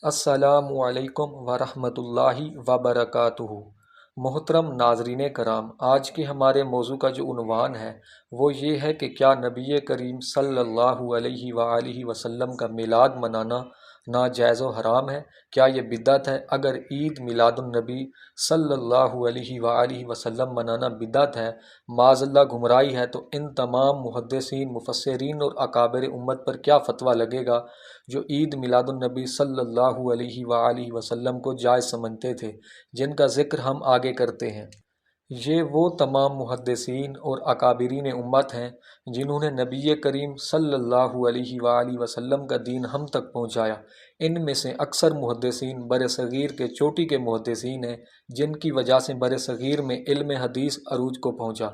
السلام علیکم ورحمۃ اللہ وبرکاتہ۔ محترم ناظرین کرام، آج کے ہمارے موضوع کا جو عنوان ہے وہ یہ ہے کہ کیا نبی کریم صلی اللہ علیہ وآلہ وسلم کا میلاد منانا ناجائز و حرام ہے؟ کیا یہ بدعت ہے؟ اگر عید میلاد النبی صلی اللہ علیہ وآلہ وسلم منانا بدعت ہے، معاذ اللہ گمراہی ہے، تو ان تمام محدثین، مفسرین اور اکابر امت پر کیا فتویٰ لگے گا جو عید میلاد النبی صلی اللہ علیہ وآلہ وسلم کو جائز سمجھتے تھے، جن کا ذکر ہم آگے کرتے ہیں۔ یہ وہ تمام محدثین اور اکابرین امت ہیں جنہوں نے نبی کریم صلی اللہ علیہ وآلہ وسلم کا دین ہم تک پہنچایا۔ ان میں سے اکثر محدثین برصغیر کے چوٹی کے محدثین ہیں، جن کی وجہ سے برصغیر میں علم حدیث عروج کو پہنچا،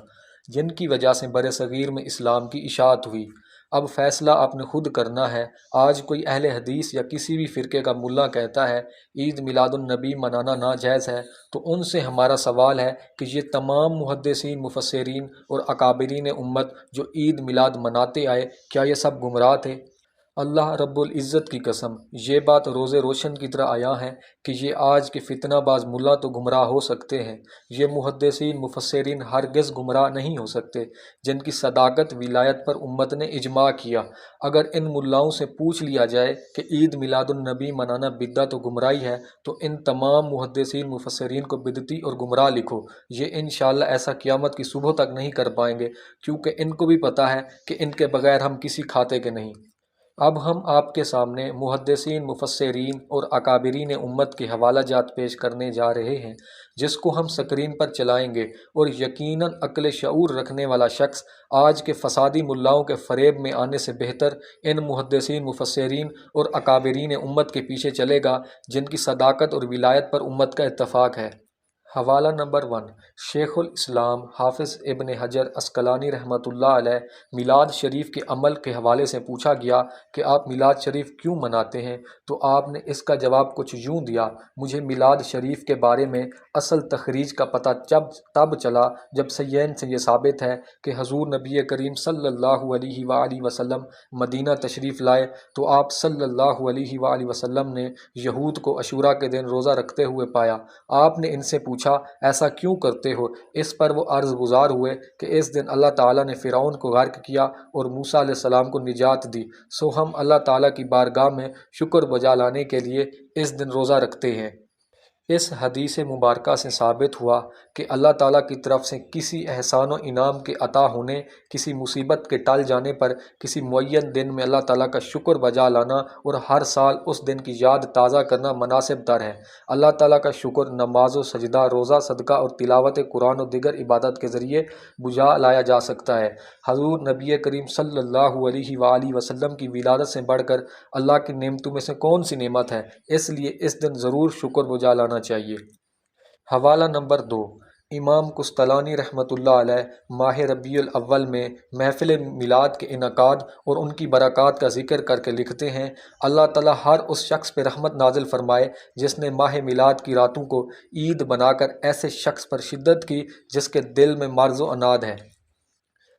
جن کی وجہ سے برصغیر میں اسلام کی اشاعت ہوئی۔ اب فیصلہ آپ نے خود کرنا ہے۔ آج کوئی اہل حدیث یا کسی بھی فرقے کا ملا کہتا ہے عید میلاد النبی منانا ناجائز ہے، تو ان سے ہمارا سوال ہے کہ یہ تمام محدثین، مفسرین اور اکابرین امت جو عید میلاد مناتے آئے، کیا یہ سب گمراہ تھے؟ اللہ رب العزت کی قسم، یہ بات روز روشن کی طرح عیاں ہے کہ یہ آج کے فتنہ باز ملا تو گمراہ ہو سکتے ہیں، یہ محدثین، مفسرین ہرگز گمراہ نہیں ہو سکتے جن کی صداقت، ولایت پر امت نے اجماع کیا۔ اگر ان ملاؤں سے پوچھ لیا جائے کہ عید میلاد النبی منانا بدعت و گمراہی ہے، تو ان تمام محدثین، مفسرین کو بدعتی اور گمراہ لکھو۔ یہ انشاءاللہ ایسا قیامت کی صبح تک نہیں کر پائیں گے، کیونکہ ان کو بھی پتہ ہے کہ ان کے بغیر ہم کسی کھاتے کے نہیں۔ اب ہم آپ کے سامنے محدثین، مفسرین اور اکابرین امت کے حوالہ جات پیش کرنے جا رہے ہیں، جس کو ہم سکرین پر چلائیں گے، اور یقیناً عقل شعور رکھنے والا شخص آج کے فسادی ملاؤں کے فریب میں آنے سے بہتر ان محدثین، مفسرین اور اکابرین امت کے پیچھے چلے گا جن کی صداقت اور ولایت پر امت کا اتفاق ہے۔ حوالہ نمبر 1، شیخ الاسلام حافظ ابن حجر عسقلانی رحمۃ اللہ علیہ۔ میلاد شریف کے عمل کے حوالے سے پوچھا گیا کہ آپ میلاد شریف کیوں مناتے ہیں، تو آپ نے اس کا جواب کچھ یوں دیا: مجھے میلاد شریف کے بارے میں اصل تخریج کا پتہ تب چلا جب سیین سے یہ ثابت ہے کہ حضور نبی کریم صلی اللہ علیہ وآلہ وسلم مدینہ تشریف لائے تو آپ صلی اللہ علیہ وآلہ وسلم نے یہود کو عاشوراء کے دن روزہ رکھتے ہوئے پایا۔ آپ نے ان سے پوچھا ایسا کیوں کرتے ہو؟ اس پر وہ عرض گزار ہوئے کہ اس دن اللہ تعالیٰ نے فرعون کو غرق کیا اور موسیٰ علیہ السلام کو نجات دی، سو ہم اللہ تعالیٰ کی بارگاہ میں شکر بجا لانے کے لیے اس دن روزہ رکھتے ہیں۔ اس حدیث مبارکہ سے ثابت ہوا کہ اللہ تعالیٰ کی طرف سے کسی احسان و انعام کے عطا ہونے، کسی مصیبت کے ٹل جانے پر کسی معین دن میں اللہ تعالیٰ کا شکر بجا لانا اور ہر سال اس دن کی یاد تازہ کرنا مناسب تر ہے۔ اللہ تعالیٰ کا شکر نماز و سجدہ، روزہ، صدقہ اور تلاوت قرآن و دیگر عبادت کے ذریعے بجا لایا جا سکتا ہے۔ حضور نبی کریم صلی اللہ علیہ وآلہ وسلم کی ولادت سے بڑھ کر اللہ کی نعمتوں میں سے کون سی نعمت ہے؟ اس لیے اس دن ضرور شکر بجا لانا چاہیے۔ حوالہ نمبر 2، امام قسطلانی رحمۃ اللہ علیہ ماہ ربیع الاول میں محفل میلاد کے انعقاد اور ان کی برکات کا ذکر کر کے لکھتے ہیں: اللہ تعالیٰ ہر اس شخص پہ رحمت نازل فرمائے جس نے ماہ میلاد کی راتوں کو عید بنا کر ایسے شخص پر شدت کی جس کے دل میں مرض و عناد ہے۔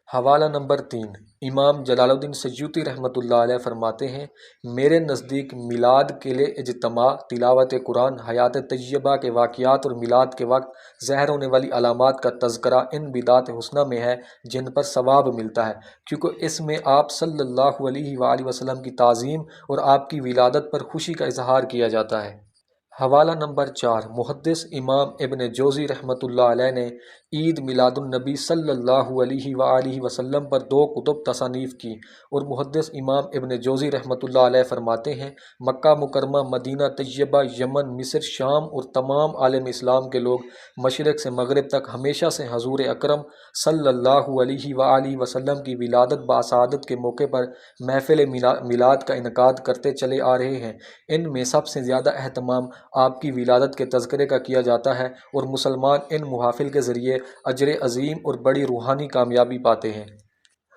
حوالہ نمبر 3، امام جلال الدین سیوطی رحمۃ اللہ علیہ فرماتے ہیں: میرے نزدیک میلاد کے لیے اجتماع، تلاوت قرآن، حیات طیبہ کے واقعات اور میلاد کے وقت ظاہر ہونے والی علامات کا تذکرہ ان بدعات حسنہ میں ہے جن پر ثواب ملتا ہے، کیونکہ اس میں آپ صلی اللہ علیہ وآلہ وسلم کی تعظیم اور آپ کی ولادت پر خوشی کا اظہار کیا جاتا ہے۔ حوالہ نمبر 4، محدث امام ابن جوزی رحمۃ اللہ علیہ نے عید میلاد النبی صلی اللہ علیہ وآلہ وسلم پر 2 کتب تصانیف کی، اور محدث امام ابن جوزی رحمۃ اللہ علیہ فرماتے ہیں: مکہ مکرمہ، مدینہ طیبہ، یمن، مصر، شام اور تمام عالم اسلام کے لوگ مشرق سے مغرب تک ہمیشہ سے حضور اکرم صلی اللہ علیہ وآلہ وسلم کی ولادت باسعادت کے موقع پر محفل میلاد کا انعقاد کرتے چلے آ رہے ہیں۔ ان میں سب سے زیادہ اہتمام آپ کی ولادت کے تذکرے کا کیا جاتا ہے، اور مسلمان ان محافل کے ذریعے اجر عظیم اور بڑی روحانی کامیابی پاتے ہیں۔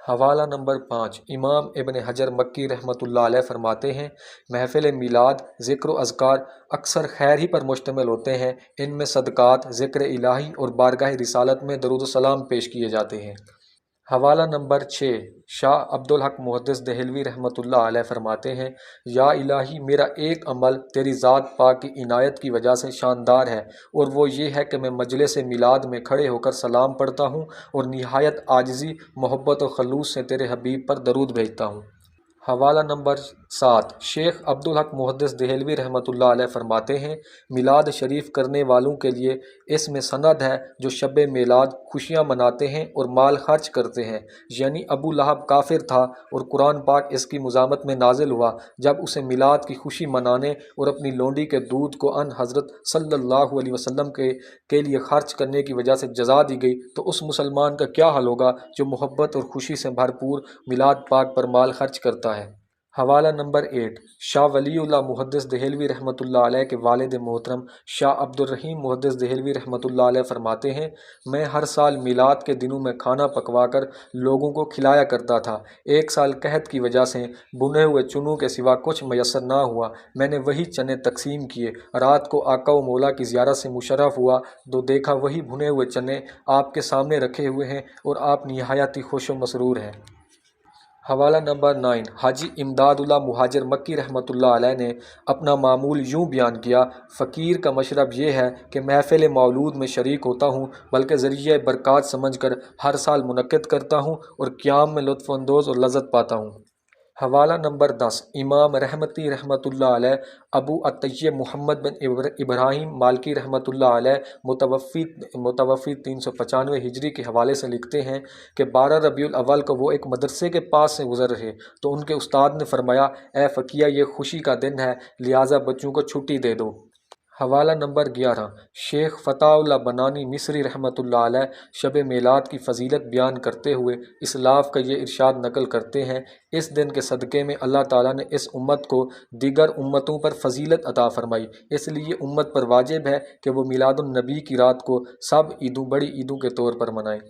حوالہ نمبر 5، امام ابن حجر مکی رحمۃ اللہ علیہ فرماتے ہیں: محفل میلاد، ذکر و اذکار اکثر خیر ہی پر مشتمل ہوتے ہیں، ان میں صدقات، ذکر الہی اور بارگاہ رسالت میں درود و سلام پیش کیے جاتے ہیں۔ حوالہ نمبر 6 شاہ عبدالحق محدث دہلوی رحمۃ اللہ علیہ فرماتے ہیں، یا الہی میرا ایک عمل تیری ذات پاک کی عنایت کی وجہ سے شاندار ہے، اور وہ یہ ہے کہ میں مجلس میلاد میں کھڑے ہو کر سلام پڑھتا ہوں اور نہایت عاجزی، محبت و خلوص سے تیرے حبیب پر درود بھیجتا ہوں۔ حوالہ نمبر 7 شیخ عبدالحق محدث دہلوی رحمۃ اللہ علیہ فرماتے ہیں، میلاد شریف کرنے والوں کے لیے اس میں سند ہے جو شب میلاد خوشیاں مناتے ہیں اور مال خرچ کرتے ہیں، یعنی ابو لہب کافر تھا اور قرآن پاک اس کی مذمت میں نازل ہوا جب اسے میلاد کی خوشی منانے اور اپنی لونڈی کے دودھ کو ان حضرت صلی اللہ علیہ وسلم کے لیے خرچ کرنے کی وجہ سے جزا دی گئی، تو اس مسلمان کا کیا حال ہوگا جو محبت اور خوشی سے بھرپور میلاد پاک پر مال خرچ کرتا ہے۔ حوالہ نمبر 8 شاہ ولی اللہ محدث دہلوی رحمۃ اللہ علیہ کے والد محترم شاہ عبد الرحیم محدث دہلوی رحمۃ اللہ علیہ فرماتے ہیں، میں ہر سال میلاد کے دنوں میں کھانا پکوا کر لوگوں کو کھلایا کرتا تھا۔ ایک سال قحط کی وجہ سے بنے ہوئے چنوں کے سوا کچھ میسر نہ ہوا، میں نے وہی چنے تقسیم کیے۔ رات کو آقا و مولا کی زیارت سے مشرف ہوا تو دیکھا وہی بھنے ہوئے چنے آپ کے سامنے رکھے ہوئے ہیں اور آپ نہایت ہی خوش و مسرور ہیں۔ حوالہ نمبر 9 حاجی امداد اللہ مہاجر مکی رحمۃ اللہ علیہ نے اپنا معمول یوں بیان کیا، فقیر کا مشرب یہ ہے کہ محفل مولود میں شریک ہوتا ہوں، بلکہ ذریعہ برکات سمجھ کر ہر سال منعقد کرتا ہوں اور قیام میں لطف اندوز اور لذت پاتا ہوں۔ حوالہ نمبر 10 امام رحمتی رحمۃ اللہ علیہ ابو الطیب محمد بن ابراہیم مالکی رحمۃ اللہ علیہ متوفی 395 ہجری کے حوالے سے لکھتے ہیں کہ 12 ربیع الاول کو وہ ایک مدرسے کے پاس سے گزر رہے تو ان کے استاد نے فرمایا، اے فقیہ یہ خوشی کا دن ہے، لہٰذا بچوں کو چھٹی دے دو۔ حوالہ نمبر 11 شیخ فتح اللہ بنانی مصری رحمۃ اللہ علیہ شب میلاد کی فضیلت بیان کرتے ہوئے اسلاف کا یہ ارشاد نقل کرتے ہیں، اس دن کے صدقے میں اللہ تعالیٰ نے اس امت کو دیگر امتوں پر فضیلت عطا فرمائی، اس لیے امت پر واجب ہے کہ وہ میلاد النبی کی رات کو سب عیدوں بڑی عیدوں کے طور پر منائیں۔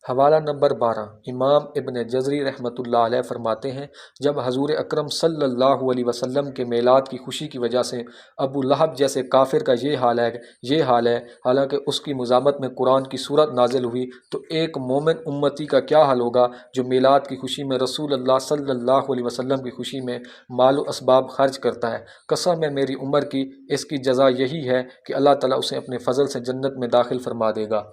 حوالہ نمبر 12 امام ابن جزری رحمۃ اللہ علیہ فرماتے ہیں، جب حضور اکرم صلی اللہ علیہ وسلم کے میلاد کی خوشی کی وجہ سے ابو لہب جیسے کافر کا یہ حال ہے، حالانکہ اس کی مذمت میں قرآن کی صورت نازل ہوئی، تو ایک مومن امتی کا کیا حال ہوگا جو میلاد کی خوشی میں رسول اللہ صلی اللہ علیہ وسلم کی خوشی میں مال و اسباب خرچ کرتا ہے۔ قسم ہے میری عمر کی، اس کی جزا یہی ہے کہ اللہ تعالیٰ اسے اپنے فضل سے جنت میں داخل فرما دے گا۔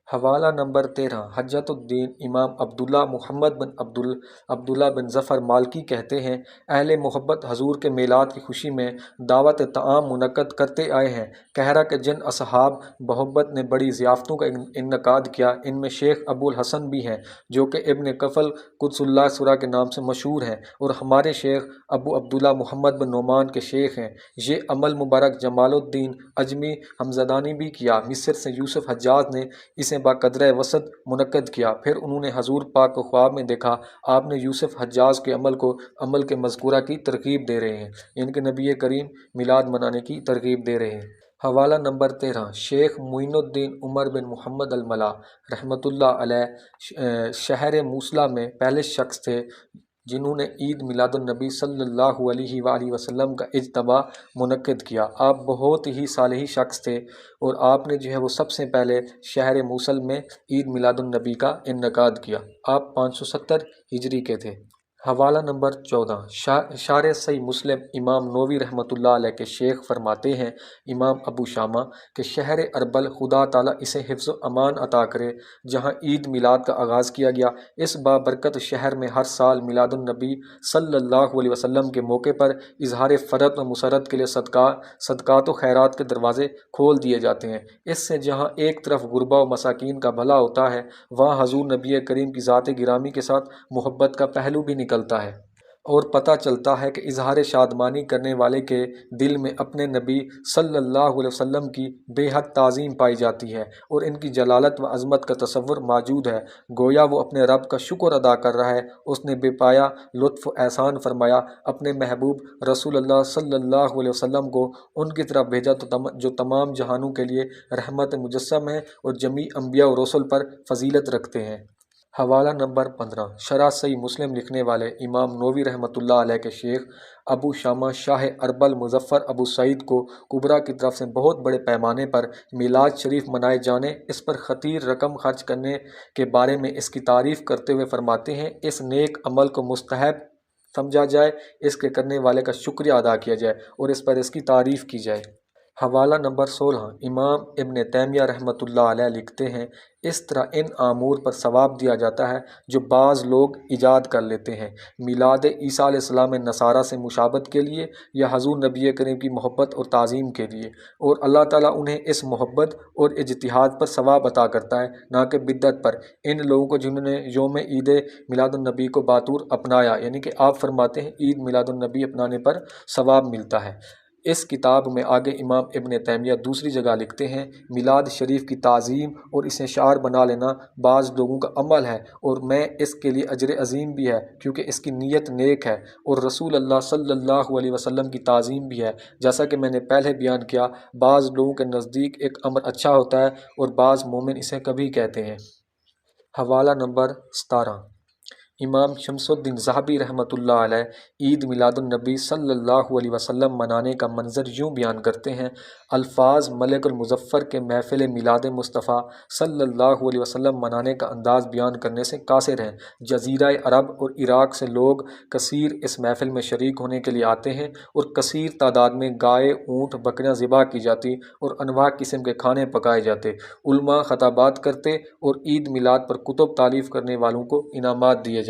حوالہ نمبر 13 حجت الدین امام عبداللہ محمد بن عبداللہ بن ظفر مالکی کہتے ہیں، اہل محبت حضور کے میلاد کی خوشی میں دعوت طعام منعقد کرتے آئے ہیں، کہہ رہا کہ جن اصحاب محبت نے بڑی ضیافتوں کا انعقاد کیا، ان میں شیخ ابو الحسن بھی ہیں جو کہ ابن کفل قدس اللہ سرہ کے نام سے مشہور ہیں، اور ہمارے شیخ ابو عبداللہ محمد بن نعمان کے شیخ ہیں۔ یہ عمل مبارک جمال الدین اجمی حمزدانی بھی کیا۔ مصر سے یوسف حجاج نے اسے باقدرِ وسعت منعقد کیا، پھر انہوں نے حضور پاک کو خواب میں دیکھا، آپ نے یوسف حجاج کے عمل کے مذکورہ کی ترغیب دے رہے ہیں، ان کے نبی کریم میلاد منانے کی ترغیب دے رہے ہیں۔ حوالہ نمبر 13 شیخ معین الدین عمر بن محمد الملا رحمۃ اللہ علیہ شہر موصلہ میں پہلے شخص تھے جنہوں نے عید میلاد النبی صلی اللہ علیہ وآلہ وسلم کا اجتماع منعقد کیا۔ آپ بہت ہی صالح شخص تھے اور آپ نے وہ سب سے پہلے شہر موصل میں عید میلاد النبی کا انعقاد کیا۔ آپ 570 ہجری کے تھے۔ حوالہ نمبر 14 شارح صحیح مسلم امام نووی رحمۃ اللہ علیہ کے شیخ فرماتے ہیں، امام ابو شامہ کہ شہر اربل خدا تعالیٰ اسے حفظ و امان عطا کرے جہاں عید میلاد کا آغاز کیا گیا، اس بابرکت شہر میں ہر سال میلاد النبی صلی اللہ علیہ وسلم کے موقع پر اظہار فرت و مسرت کے لیے صدقات و خیرات کے دروازے کھول دیے جاتے ہیں۔ اس سے جہاں ایک طرف غربا و مساکین کا بھلا ہوتا ہے، وہاں حضور نبی کریم کی ذات گرامی کے ساتھ محبت کا پہلو بھی نکلتا ہے، اور پتہ چلتا ہے کہ اظہار شادمانی کرنے والے کے دل میں اپنے نبی صلی اللہ علیہ وسلم کی بے حد تعظیم پائی جاتی ہے اور ان کی جلالت و عظمت کا تصور موجود ہے، گویا وہ اپنے رب کا شکر ادا کر رہا ہے، اس نے بے پایا لطف و احسان فرمایا، اپنے محبوب رسول اللہ صلی اللہ علیہ وسلم کو ان کی طرف بھیجا جو تمام جہانوں کے لیے رحمت مجسم ہیں اور جمیع انبیاء و رسل پر فضیلت رکھتے ہیں۔ حوالہ نمبر 15 شرح صحیح مسلم لکھنے والے امام نووی رحمۃ اللہ علیہ کے شیخ ابو شامہ شاہ اربل مظفر ابو سعید کو کبریٰ کی طرف سے بہت بڑے پیمانے پر میلاد شریف منائے جانے، اس پر خطیر رقم خرچ کرنے کے بارے میں اس کی تعریف کرتے ہوئے فرماتے ہیں، اس نیک عمل کو مستحب سمجھا جائے، اس کے کرنے والے کا شکریہ ادا کیا جائے اور اس پر اس کی تعریف کی جائے۔ حوالہ نمبر 16 امام ابن تیمیہ رحمۃ اللہ علیہ لکھتے ہیں، اس طرح ان امور پر ثواب دیا جاتا ہے جو بعض لوگ ایجاد کر لیتے ہیں، میلاد عیسیٰ علیہ السلام نصارہ سے مشابہت کے لیے یا حضور نبی کریم کی محبت اور تعظیم کے لیے، اور اللہ تعالیٰ انہیں اس محبت اور اجتہاد پر ثواب عطا کرتا ہے، نہ کہ بدعت پر۔ ان لوگوں کو جنہوں نے یوم عید میلاد النبی کو بطور اپنایا، یعنی کہ آپ فرماتے ہیں عید میلاد النبی اپنانے پر ثواب ملتا ہے۔ اس کتاب میں آگے امام ابن تیمیہ دوسری جگہ لکھتے ہیں، میلاد شریف کی تعظیم اور اسے شعار بنا لینا بعض لوگوں کا عمل ہے، اور میں اس کے لیے اجر عظیم بھی ہے کیونکہ اس کی نیت نیک ہے، اور رسول اللہ صلی اللہ علیہ وسلم کی تعظیم بھی ہے۔ جیسا کہ میں نے پہلے بیان کیا، بعض لوگوں کے نزدیک ایک امر اچھا ہوتا ہے اور بعض مومن اسے کبھی کہتے ہیں۔ حوالہ نمبر 17 امام شمس الدین ذہبی رحمۃ اللہ علیہ عید میلاد النبی صلی اللہ علیہ وسلم منانے کا منظر یوں بیان کرتے ہیں، الفاظ ملک المظفر کے محفل میلاد مصطفیٰ صلی اللہ علیہ وسلم منانے کا انداز بیان کرنے سے قاصر ہیں۔ جزیرہ عرب اور عراق سے لوگ کثیر اس محفل میں شریک ہونے کے لیے آتے ہیں، اور کثیر تعداد میں گائے، اونٹ، بکریاں ذبح کی جاتی اور انواع قسم کے کھانے پکائے جاتے، علماء خطابات کرتے اور عید میلاد پر کتب تالیف کرنے والوں کو انعامات دیے جاتے۔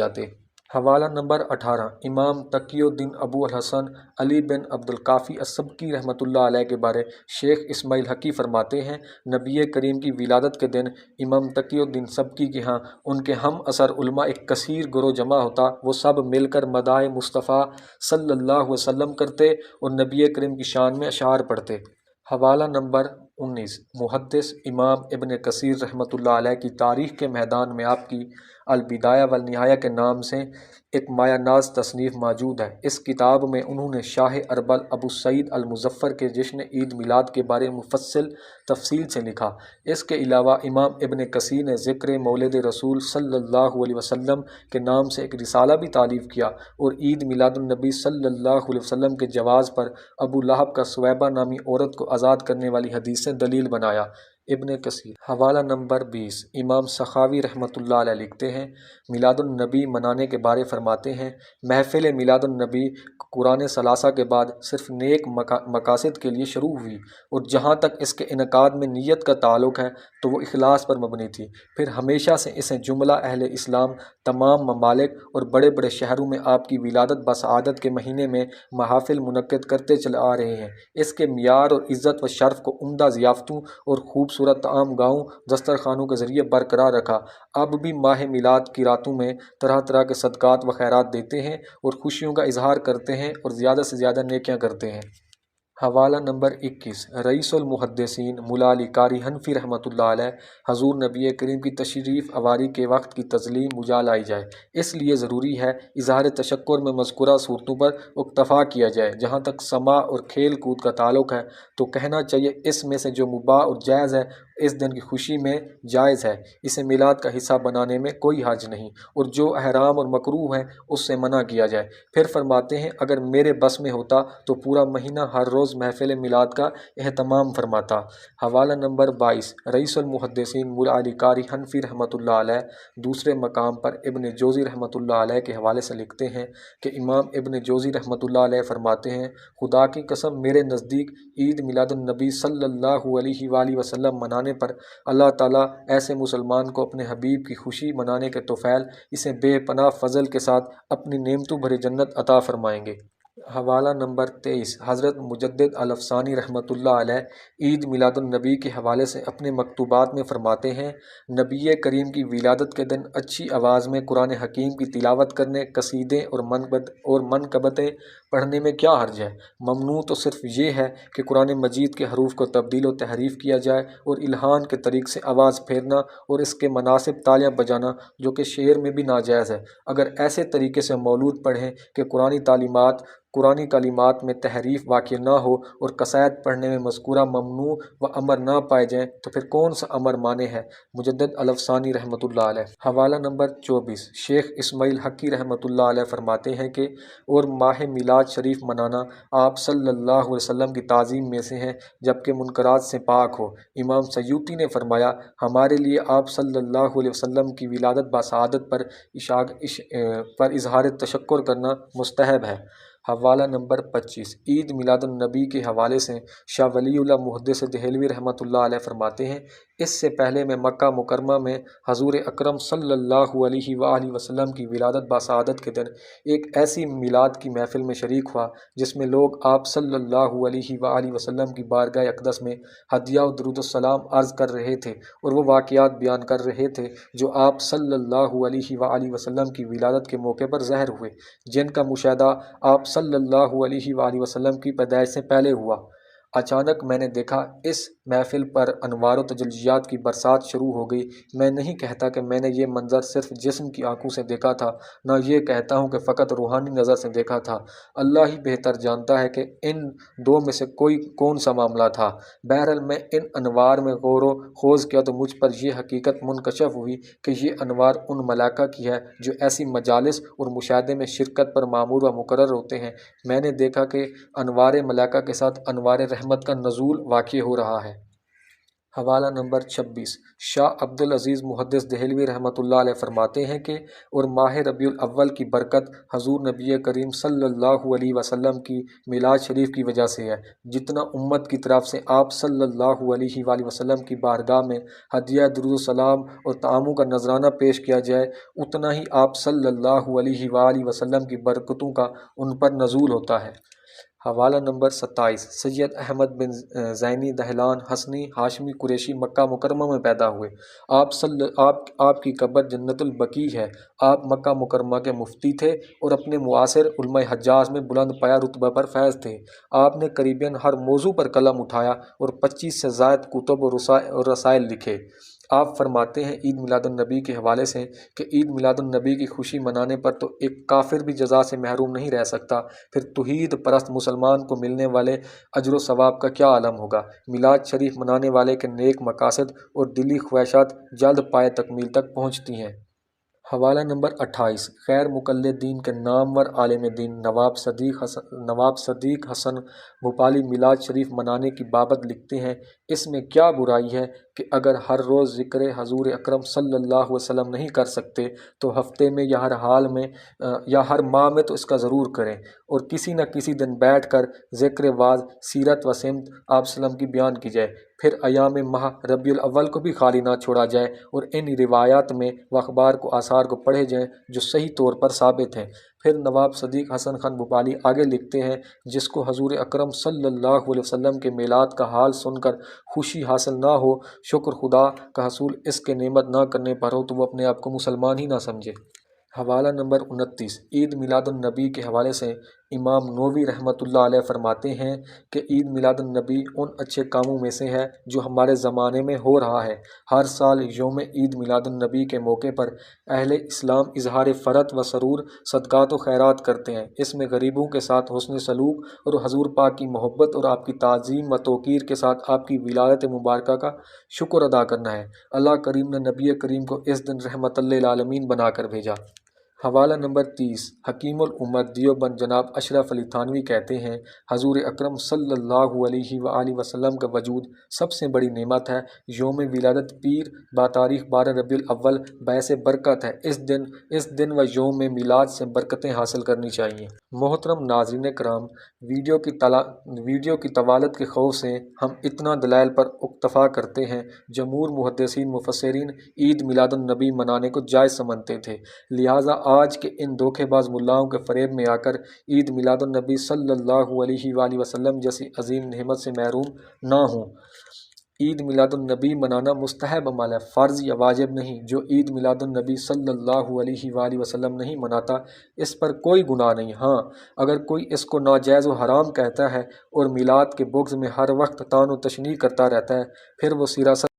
حوالہ نمبر 18 امام تقی الدین ابو الحسن علی بن عبد الکافی السبکی رحمۃ اللہ علیہ کے بارے شیخ اسماعیل حقی فرماتے ہیں، نبی کریم کی ولادت کے دن امام تقی الدین سبکی کے ہاں ان کے ہم عصر علماء ایک کثیر گروہ جمع ہوتا، وہ سب مل کر مداح مصطفیٰ صلی اللہ علیہ وسلم کرتے اور نبی کریم کی شان میں اشعار پڑھتے۔ حوالہ نمبر 19 محدث امام ابن کثیر رحمۃ اللہ علیہ کی تاریخ کے میدان میں آپ کی البدایہ والنہایہ کے نام سے ایک مایہ ناز تصنیف موجود ہے۔ اس کتاب میں انہوں نے شاہ اربل ابو سعید المظفر کے جشن عید میلاد کے بارے مفصل تفصیل سے لکھا۔ اس کے علاوہ امام ابن کثیر نے ذکر مولد رسول صلی اللہ علیہ وسلم کے نام سے ایک رسالہ بھی تالیف کیا، اور عید میلاد النبی صلی اللہ علیہ وسلم کے جواز پر ابو لہب کا سویبہ نامی عورت کو آزاد کرنے والی حدیث سے دلیل بنایا۔ ابن کثیر۔ حوالہ نمبر 20 امام سخاوی رحمۃ اللہ علیہ لکھتے ہیں، میلاد النبی منانے کے بارے فرماتے ہیں، محفل میلاد النبی قرآن ثلاثہ کے بعد صرف نیک مقاصد کے لیے شروع ہوئی، اور جہاں تک اس کے انعقاد میں نیت کا تعلق ہے تو وہ اخلاص پر مبنی تھی۔ پھر ہمیشہ سے اسے جملہ اہل اسلام تمام ممالک اور بڑے بڑے شہروں میں آپ کی ولادت بسعادت کے مہینے میں محافل منعقد کرتے چلے آ رہے ہیں۔ اس کے معیار اور عزت و شرف کو عمدہ ضیافتوں اور خوبصورت طعام گاہوں دسترخوانوں کے ذریعے برقرار رکھا۔ اب بھی ماہ میلاد کی راتوں میں طرح طرح کے صدقات و خیرات دیتے ہیں اور خوشیوں کا اظہار کرتے ہیں اور زیادہ سے زیادہ نیکیاں کرتے ہیں۔ حوالہ نمبر 21 رئیس المحدثین مولا علی قاری حنفی رحمۃ اللہ علیہ حضور نبی کریم کی تشریف آوری کے وقت کی تظلیم بجا لائی جائے، اس لیے ضروری ہے اظہار تشکر میں مذکورہ صورتوں پر اکتفا کیا جائے۔ جہاں تک سماع اور کھیل کود کا تعلق ہے تو کہنا چاہیے اس میں سے جو مباح اور جائز ہے اس دن کی خوشی میں جائز ہے، اسے میلاد کا حصہ بنانے میں کوئی حرج نہیں، اور جو احرام اور مکروہ ہے اس سے منع کیا جائے۔ پھر فرماتے ہیں، اگر میرے بس میں ہوتا تو پورا مہینہ ہر روز محفل میلاد کا اہتمام فرماتا۔ حوالہ نمبر 22 رئیس المحدثین مولا علی قاری حنفی رحمۃ اللہ علیہ دوسرے مقام پر ابن جوزی رحمۃ اللہ علیہ کے حوالے سے لکھتے ہیں کہ امام ابن جوزی رحمۃ اللہ علیہ فرماتے ہیں، خدا کی قسم میرے نزدیک عید میلاد النبی صلی اللہ علیہ وآلہ وسلم منانے پر اللہ تعالیٰ ایسے مسلمان کو اپنے حبیب کی خوشی منانے کے طفیل اسے بے پناہ فضل کے ساتھ اپنی نعمتوں بھری جنت عطا فرمائیں گے۔ حوالہ نمبر 23 حضرت مجدد الافسانی رحمۃ اللہ علیہ عید میلاد النبی کے حوالے سے اپنے مکتوبات میں فرماتے ہیں، نبی کریم کی ولادت کے دن اچھی آواز میں قرآن حکیم کی تلاوت کرنے، قصیدے اور منقبتیں پڑھنے میں کیا حرج ہے؟ ممنوع تو صرف یہ ہے کہ قرآن مجید کے حروف کو تبدیل و تحریف کیا جائے اور الہان کے طریق سے آواز پھیرنا اور اس کے مناسب تالیاں بجانا جو کہ شعر میں بھی ناجائز ہے۔ اگر ایسے طریقے سے مولود پڑھیں کہ قرآنی تعلیمات قرآنی کلمات میں تحریف واقع نہ ہو اور قصائد پڑھنے میں مذکورہ ممنوع و امر نہ پائے جائیں تو پھر کون سا امر مانے ہے؟ مجدد الافسانی رحمۃ اللہ علیہ۔ حوالہ نمبر 24 شیخ اسماعیل حقی رحمۃ اللہ علیہ فرماتے ہیں کہ اور ماہ میلاد شریف منانا آپ صلی اللہ علیہ وسلم کی تعظیم میں سے ہے جبکہ منکرات سے پاک ہو۔ امام سیوطی نے فرمایا ہمارے لیے آپ صلی اللہ علیہ وسلم کی ولادت بسعادت پر اظہار تشکر کرنا مستحب ہے۔ حوالہ نمبر 25 عید میلاد النبی کے حوالے سے شاہ ولی اللہ محدث دہلوی رحمۃ اللہ علیہ فرماتے ہیں اس سے پہلے میں مکہ مکرمہ میں حضور اکرم صلی اللہ علیہ وآلہ وسلم کی ولادت بسعادت کے دن ایک ایسی میلاد کی محفل میں شریک ہوا جس میں لوگ آپ صلی اللہ علیہ وآلہ وسلم کی بارگاہ اقدس میں ہدیہ و درود السلام عرض کر رہے تھے اور وہ واقعات بیان کر رہے تھے جو آپ صلی اللہ علیہ وآلہ وسلم کی ولادت کے موقع پر ظاہر ہوئے، جن کا مشاہدہ آپ صلی اللہ علیہ وآلہ وسلم کی پیدائش سے پہلے ہوا۔ اچانک میں نے دیکھا اس محفل پر انوار و تجلیات کی برسات شروع ہو گئی۔ میں نہیں کہتا کہ میں نے یہ منظر صرف جسم کی آنکھوں سے دیکھا تھا، نہ یہ کہتا ہوں کہ فقط روحانی نظر سے دیکھا تھا، اللہ ہی بہتر جانتا ہے کہ ان دو میں سے کون سا معاملہ تھا۔ بہرحال میں ان انوار میں غور و خوض کیا تو مجھ پر یہ حقیقت منکشف ہوئی کہ یہ انوار ان ملائکہ کی ہے جو ایسی مجالس اور مشاہدے میں شرکت پر مامور و مقرر ہوتے ہیں۔ میں نے دیکھا کہ انوار ملائکہ کے ساتھ انوار رحمت کا نزول واقع ہو رہا ہے۔ حوالہ نمبر 26 شاہ عبدالعزیز محدث دہلوی رحمۃ اللہ علیہ فرماتے ہیں کہ اور ماہ ربیع الاول کی برکت حضور نبی کریم صلی اللہ علیہ وسلم کی میلاد شریف کی وجہ سے ہے۔ جتنا امت کی طرف سے آپ صلی اللہ علیہ وآلہ وسلم کی بارگاہ میں ہدیہ درود السلام اور تعامل کا نذرانہ پیش کیا جائے اتنا ہی آپ صلی اللہ علیہ وآلہ وسلم کی برکتوں کا ان پر نزول ہوتا ہے۔ حوالہ نمبر 27 سید احمد بن زینی دہلان حسنی ہاشمی قریشی مکہ مکرمہ میں پیدا ہوئے۔ آپ کی قبر جنت البقیع ہے۔ آپ مکہ مکرمہ کے مفتی تھے اور اپنے معاصر علماء حجاز میں بلند پایہ رتبہ پر فیض تھے۔ آپ نے قریباً ہر موضوع پر قلم اٹھایا اور 25 سے زائد کتب اور رسائل لکھے۔ آپ فرماتے ہیں عید میلاد النبی کے حوالے سے کہ عید میلاد النبی کی خوشی منانے پر تو ایک کافر بھی جزا سے محروم نہیں رہ سکتا، پھر توحید پرست مسلمان کو ملنے والے اجر و ثواب کا کیا عالم ہوگا۔ میلاد شریف منانے والے کے نیک مقاصد اور دلی خواہشات جلد پائے تکمیل تک پہنچتی ہیں۔ حوالہ نمبر 28 غیر مقلد دین کے نامور عالم دین نواب صدیق حسن بھوپالی میلاد شریف منانے کی بابت لکھتے ہیں اس میں کیا برائی ہے کہ اگر ہر روز ذکر حضور اکرم صلی اللہ علیہ وسلم نہیں کر سکتے تو ہفتے میں یا ہر حال میں یا ہر ماہ میں تو اس کا ضرور کریں اور کسی نہ کسی دن بیٹھ کر ذکر واعظ سیرت و سمت آپ وسلم کی بیان کی جائے، پھر ایام ماہ ربیع الاول کو بھی خالی نہ چھوڑا جائے اور ان روایات میں و اخبار کو آثار کو پڑھے جائیں جو صحیح طور پر ثابت ہیں۔ پھر نواب صدیق حسن خان بھوپالی آگے لکھتے ہیں جس کو حضور اکرم صلی اللہ علیہ وسلم کے میلاد کا حال سن کر خوشی حاصل نہ ہو، شکر خدا کا حصول اس کے نعمت نہ کرنے پر ہو تو وہ اپنے آپ کو مسلمان ہی نہ سمجھے۔ حوالہ نمبر 29 عید میلاد النبی کے حوالے سے امام نووی رحمۃ اللہ علیہ فرماتے ہیں کہ عید میلاد النبی ان اچھے کاموں میں سے ہے جو ہمارے زمانے میں ہو رہا ہے۔ ہر سال یوم عید میلاد النبی کے موقع پر اہل اسلام اظہار فرحت و سرور صدقات و خیرات کرتے ہیں۔ اس میں غریبوں کے ساتھ حسن سلوک اور حضور پاک کی محبت اور آپ کی تعظیم و توقیر کے ساتھ آپ کی ولادت مبارکہ کا شکر ادا کرنا ہے۔ اللہ کریم نے نبی کریم کو اس دن رحمت للعالمین بنا کر بھیجا۔ حوالہ نمبر 30 حکیم الامت دیوبند جناب اشرف علی تھانوی کہتے ہیں حضور اکرم صلی اللہ علیہ وآلہ وسلم کا وجود سب سے بڑی نعمت ہے۔ یوم ولادت پیر بتاریخ 12 ربیع الاول باعث برکت ہے۔ اس دن و یوم میلاد سے برکتیں حاصل کرنی چاہیے۔ محترم ناظرین کرام، ویڈیو کی طوالت کے خوف سے ہم اتنا دلائل پر اکتفا کرتے ہیں۔ جمہور محدثین مفسرین عید میلاد النبی منانے کو جائز سمجھتے تھے، لہٰذا آج کے ان دھوکے باز ملاؤں کے فریب میں آ کر عید میلاد النبی صلی اللہ علیہ وآلہ وسلم جیسی عظیم نعمت سے محروم نہ ہوں۔ عید میلاد النبی منانا مستحب عمل ہے، فرض یا واجب نہیں۔ جو عید میلاد النبی صلی اللہ علیہ وآلہ وسلم نہیں مناتا اس پر کوئی گناہ نہیں۔ ہاں اگر کوئی اس کو ناجائز و حرام کہتا ہے اور میلاد کے بغض میں ہر وقت طعن و تشنیع کرتا رہتا ہے پھر وہ سراسر